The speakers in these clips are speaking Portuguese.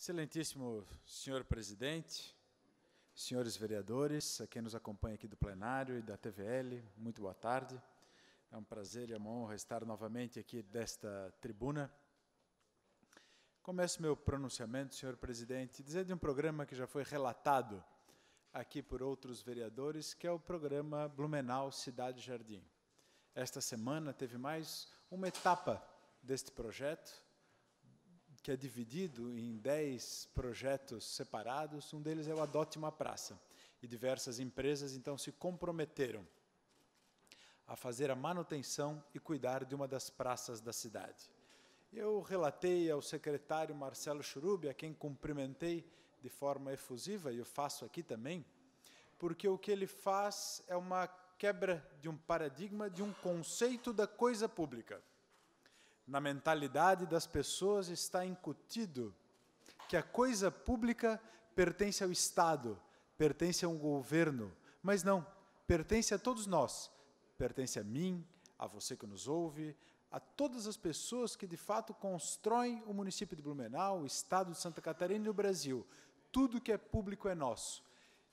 Excelentíssimo senhor presidente, senhores vereadores, a quem nos acompanha aqui do plenário e da TVL, muito boa tarde. É um prazer e uma honra estar novamente aqui desta tribuna. Começo meu pronunciamento, senhor presidente, dizendo de um programa que já foi relatado aqui por outros vereadores, que é o programa Blumenau Cidade Jardim. Esta semana teve mais uma etapa deste projeto, que é dividido em 10 projetos separados. Um deles é o Adote uma Praça. E diversas empresas, então, se comprometeram a fazer a manutenção e cuidar de uma das praças da cidade. Eu relatei ao secretário Marcelo Churub, a quem cumprimentei de forma efusiva, e eu faço aqui também, porque o que ele faz é uma quebra de um paradigma, de um conceito da coisa pública. Na mentalidade das pessoas está incutido que a coisa pública pertence ao Estado, pertence a um governo, mas não, pertence a todos nós, pertence a mim, a você que nos ouve, a todas as pessoas que de fato constroem o município de Blumenau, o Estado de Santa Catarina e o Brasil. Tudo que é público é nosso.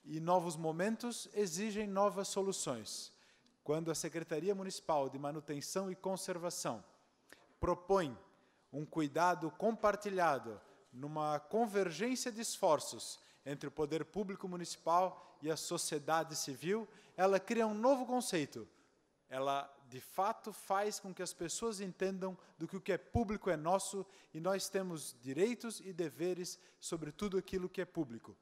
E novos momentos exigem novas soluções. Quando a Secretaria Municipal de Manutenção e Conservação propõe um cuidado compartilhado numa convergência de esforços entre o poder público municipal e a sociedade civil, ela cria um novo conceito. Ela, de fato, faz com que as pessoas entendam do que o que é público é nosso e nós temos direitos e deveres sobre tudo aquilo que é público.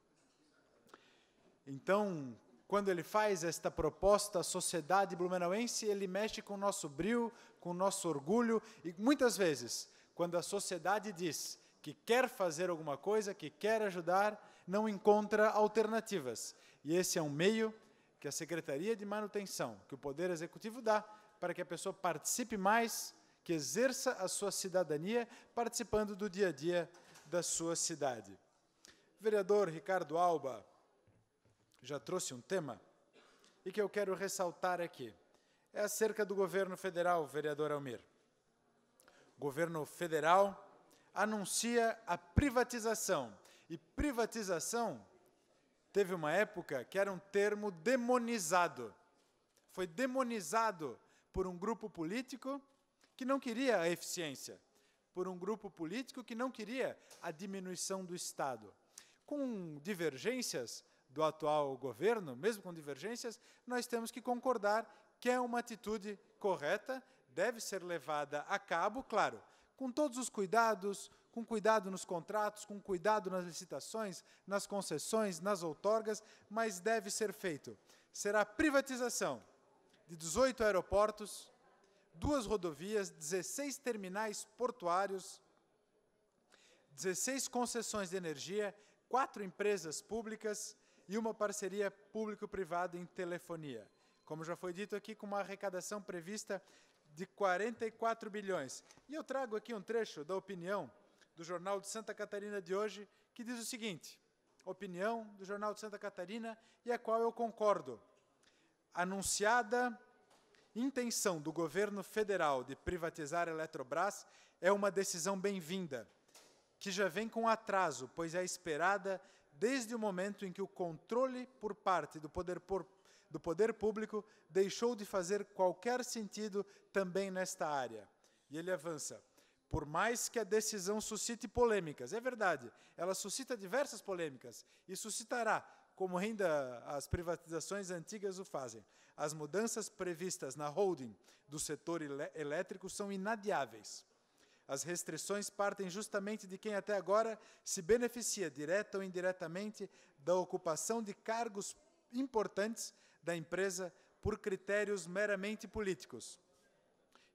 Então, quando ele faz esta proposta à sociedade blumenauense, ele mexe com o nosso brio, com o nosso orgulho, e muitas vezes, quando a sociedade diz que quer fazer alguma coisa, que quer ajudar, não encontra alternativas. E esse é um meio que a Secretaria de Manutenção, que o Poder Executivo dá, para que a pessoa participe mais, que exerça a sua cidadania, participando do dia a dia da sua cidade. O vereador Ricardo Alba já trouxe um tema, e que eu quero ressaltar aqui. É acerca do governo federal, vereador Almir. O governo federal anuncia a privatização. E privatização teve uma época que era um termo demonizado. Foi demonizado por um grupo político que não queria a eficiência, por um grupo político que não queria a diminuição do Estado. Com divergências do atual governo, mesmo com divergências, nós temos que concordar que é uma atitude correta, deve ser levada a cabo, claro, com todos os cuidados, com cuidado nos contratos, com cuidado nas licitações, nas concessões, nas outorgas, mas deve ser feito. Será privatização de 18 aeroportos, 2 rodovias, 16 terminais portuários, 16 concessões de energia, 4 empresas públicas, e uma parceria público-privada em telefonia. Como já foi dito aqui, com uma arrecadação prevista de 44 bilhões. E eu trago aqui um trecho da opinião do Jornal de Santa Catarina de hoje, que diz o seguinte, opinião do Jornal de Santa Catarina, e a qual eu concordo. Anunciada intenção do governo federal de privatizar a Eletrobras é uma decisão bem-vinda, que já vem com atraso, pois é esperada desde o momento em que o controle por parte do poder público deixou de fazer qualquer sentido também nesta área. E ele avança. Por mais que a decisão suscite polêmicas, é verdade, ela suscita diversas polêmicas e suscitará, como ainda as privatizações antigas o fazem. As mudanças previstas na holding do setor elétrico são inadiáveis. As restrições partem justamente de quem até agora se beneficia, direta ou indiretamente, da ocupação de cargos importantes da empresa por critérios meramente políticos.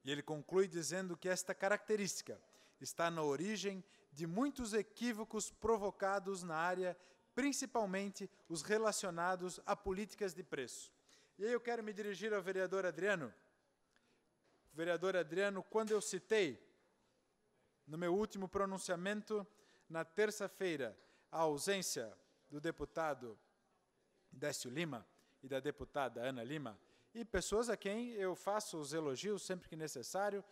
E ele conclui dizendo que esta característica está na origem de muitos equívocos provocados na área, principalmente os relacionados a políticas de preço. E aí eu quero me dirigir ao vereador Adriano. Vereador Adriano, quando eu citei no meu último pronunciamento, na terça-feira, a ausência do deputado Décio Lima e da deputada Ana Lima, e pessoas a quem eu faço os elogios sempre que necessário,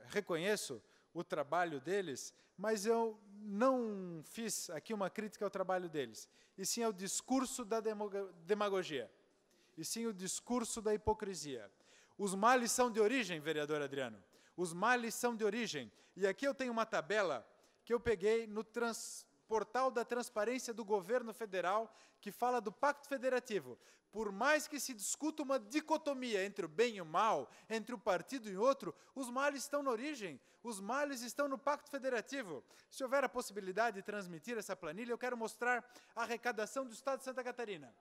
reconheço o trabalho deles, mas eu não fiz aqui uma crítica ao trabalho deles, e sim ao discurso da demagogia, e sim o discurso da hipocrisia. Os males são de origem, vereador Adriano, os males são de origem. E aqui eu tenho uma tabela que eu peguei no portal da transparência do governo federal, que fala do Pacto Federativo. Por mais que se discuta uma dicotomia entre o bem e o mal, entre um partido e outro, os males estão na origem, os males estão no Pacto Federativo. Se houver a possibilidade de transmitir essa planilha, eu quero mostrar a arrecadação do Estado de Santa Catarina.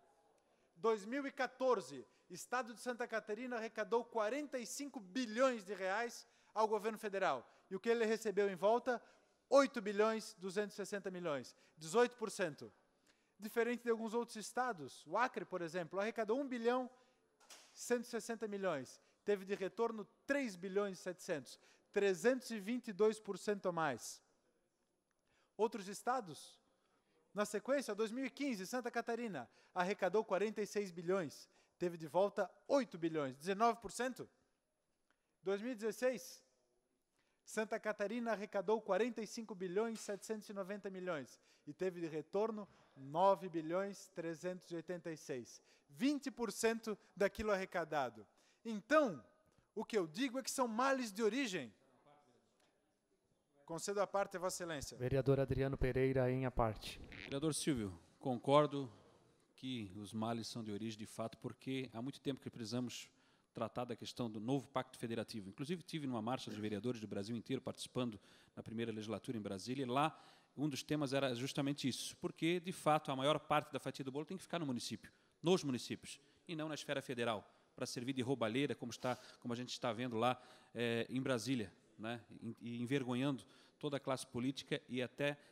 2014, Estado de Santa Catarina arrecadou 45 bilhões de reais ao governo federal. E o que ele recebeu em volta? 8 bilhões 260 milhões, 18%. Diferente de alguns outros estados, o Acre, por exemplo, arrecadou 1 bilhão 160 milhões, teve de retorno 3 bilhões e 700, 322% a mais. Outros estados, na sequência, 2015, Santa Catarina arrecadou 46 bilhões, teve de volta 8 bilhões, 19%. 2016, Santa Catarina arrecadou 45 bilhões 790 milhões e teve de retorno 9 bilhões 386. 20% daquilo arrecadado. Então, o que eu digo é que são males de origem. Concedo a parte, Vossa Excelência. Vereador Adriano Pereira, em a parte. Vereador Silvio, concordo que os males são de origem de fato, porque há muito tempo que precisamos tratar da questão do novo Pacto Federativo. Inclusive, tive numa marcha dos vereadores do Brasil inteiro, participando na primeira legislatura em Brasília, e lá um dos temas era justamente isso, porque, de fato, a maior parte da fatia do bolo tem que ficar no município, nos municípios, e não na esfera federal, para servir de roubalheira, como a gente está vendo lá em Brasília, né, e envergonhando toda a classe política e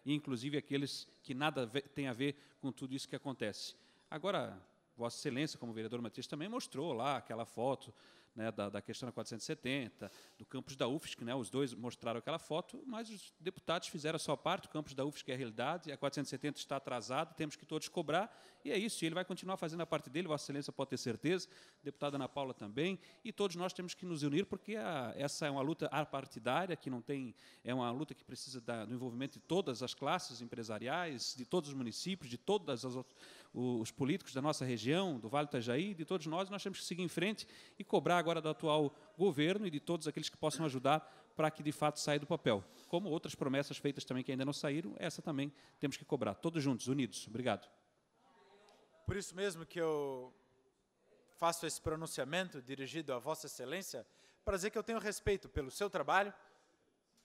inclusive aqueles que nada tem a ver com tudo isso que acontece. Agora, Vossa Excelência, como vereador Matias, também mostrou lá aquela foto, né, da questão da 470, do campus da UFSC, né, os dois mostraram aquela foto, mas os deputados fizeram a sua parte, o campus da UFSC é a realidade, a 470 está atrasado, temos que todos cobrar, e é isso, e ele vai continuar fazendo a parte dele, Vossa Excelência pode ter certeza, deputada Ana Paula também, e todos nós temos que nos unir, porque essa é uma luta apartidária, que não tem, é uma luta que precisa do envolvimento de todas as classes empresariais, de todos os municípios, de todos os políticos da nossa região, do Vale do Itajaí, de todos nós temos que seguir em frente e cobrar agora do atual governo e de todos aqueles que possam ajudar para que, de fato, saia do papel. Como outras promessas feitas também que ainda não saíram, essa também temos que cobrar. Todos juntos, unidos. Obrigado. Por isso mesmo que eu faço esse pronunciamento dirigido a Vossa Excelência, para dizer que eu tenho respeito pelo seu trabalho,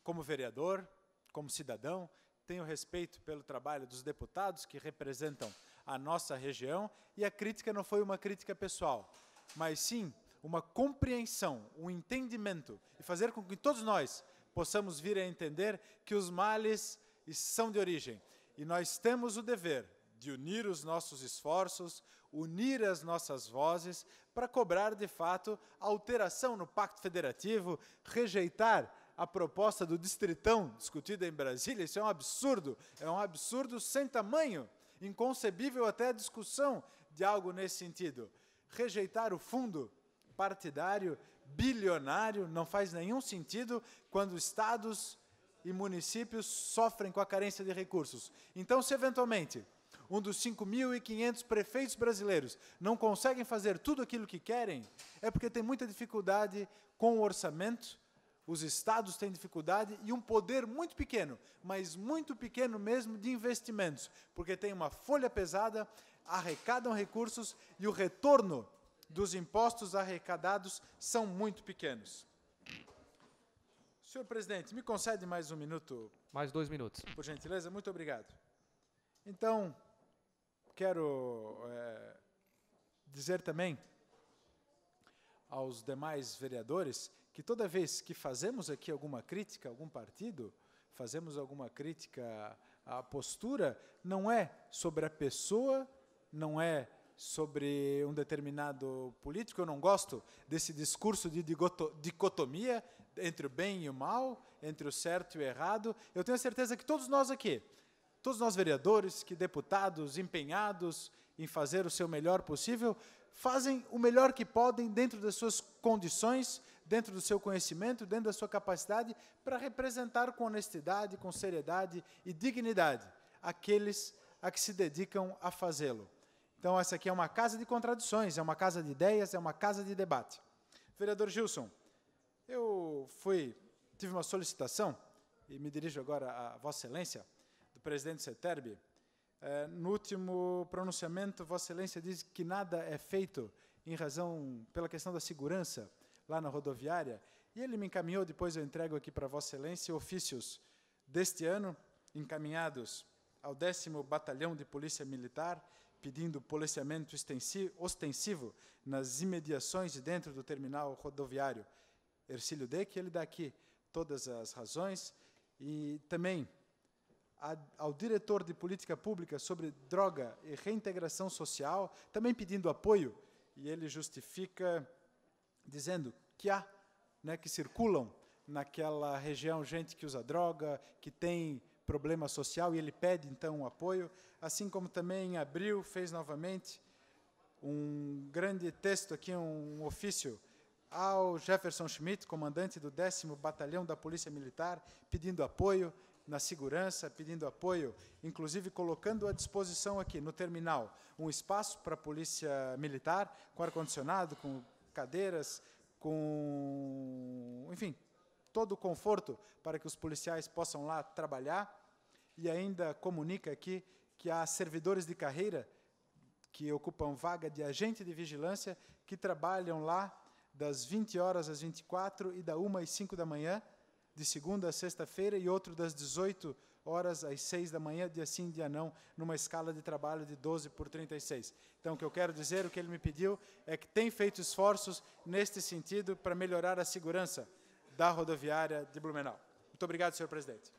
como vereador, como cidadão, tenho respeito pelo trabalho dos deputados que representam a nossa região, e a crítica não foi uma crítica pessoal, mas sim uma compreensão, um entendimento, e fazer com que todos nós possamos vir a entender que os males são de origem. E nós temos o dever de unir os nossos esforços, unir as nossas vozes, para cobrar, de fato, a alteração no Pacto Federativo, rejeitar a proposta do Distritão discutida em Brasília. Isso é um absurdo sem tamanho, inconcebível até a discussão de algo nesse sentido. Rejeitar o fundo partidário, bilionário, não faz nenhum sentido quando estados e municípios sofrem com a carência de recursos. Então, se eventualmente um dos 5.500 prefeitos brasileiros não conseguem fazer tudo aquilo que querem, é porque tem muita dificuldade com o orçamento, os estados têm dificuldade e um poder muito pequeno, mas muito pequeno mesmo de investimentos, porque tem uma folha pesada, arrecadam recursos e o retorno dos impostos arrecadados são muito pequenos. Senhor presidente, me concede mais um minuto? Mais 2 minutos. Por gentileza, muito obrigado. Então, quero dizer também aos demais vereadores que toda vez que fazemos aqui alguma crítica a algum partido, fazemos alguma crítica à postura, não é sobre a pessoa, não é sobre um determinado político. Eu não gosto desse discurso de dicotomia entre o bem e o mal, entre o certo e o errado. Eu tenho certeza que todos nós aqui, todos nós vereadores, que deputados empenhados em fazer o seu melhor possível, fazem o melhor que podem dentro das suas condições, dentro do seu conhecimento, dentro da sua capacidade, para representar com honestidade, com seriedade e dignidade aqueles a que se dedicam a fazê-lo. Então, essa aqui é uma casa de contradições, é uma casa de ideias, é uma casa de debate. Vereador Gilson, eu tive uma solicitação, e me dirijo agora a Vossa Excelência, do presidente Ceterbi. No último pronunciamento, Vossa Excelência diz que nada é feito pela questão da segurança lá na rodoviária, e ele me encaminhou, depois eu entrego aqui para Vossa Excelência, ofícios deste ano, encaminhados ao 10º Batalhão de Polícia Militar, pedindo policiamento ostensivo nas imediações de dentro do terminal rodoviário Hercílio Deck. Ele dá aqui todas as razões, e também ao diretor de política pública sobre droga e reintegração social, também pedindo apoio, e ele justifica dizendo que há, que circulam naquela região gente que usa droga, que tem problema social, e ele pede, então, um apoio, assim como também em abril fez novamente um grande texto aqui, um ofício ao Jefferson Schmidt, comandante do 10º Batalhão da Polícia Militar, pedindo apoio na segurança, pedindo apoio, inclusive colocando à disposição aqui no terminal um espaço para a Polícia Militar, com ar-condicionado, com cadeiras, enfim, todo o conforto para que os policiais possam lá trabalhar, e ainda comunica aqui que há servidores de carreira que ocupam vaga de agente de vigilância, que trabalham lá das 20 horas às 24 e da 1 às 5 da manhã, de segunda a sexta-feira, e outro das 18 horas às 6 da manhã, dia sim, dia não, numa escala de trabalho de 12 por 36. Então, o que eu quero dizer, o que ele me pediu, é que tem feito esforços neste sentido para melhorar a segurança da rodoviária de Blumenau. Muito obrigado, senhor presidente.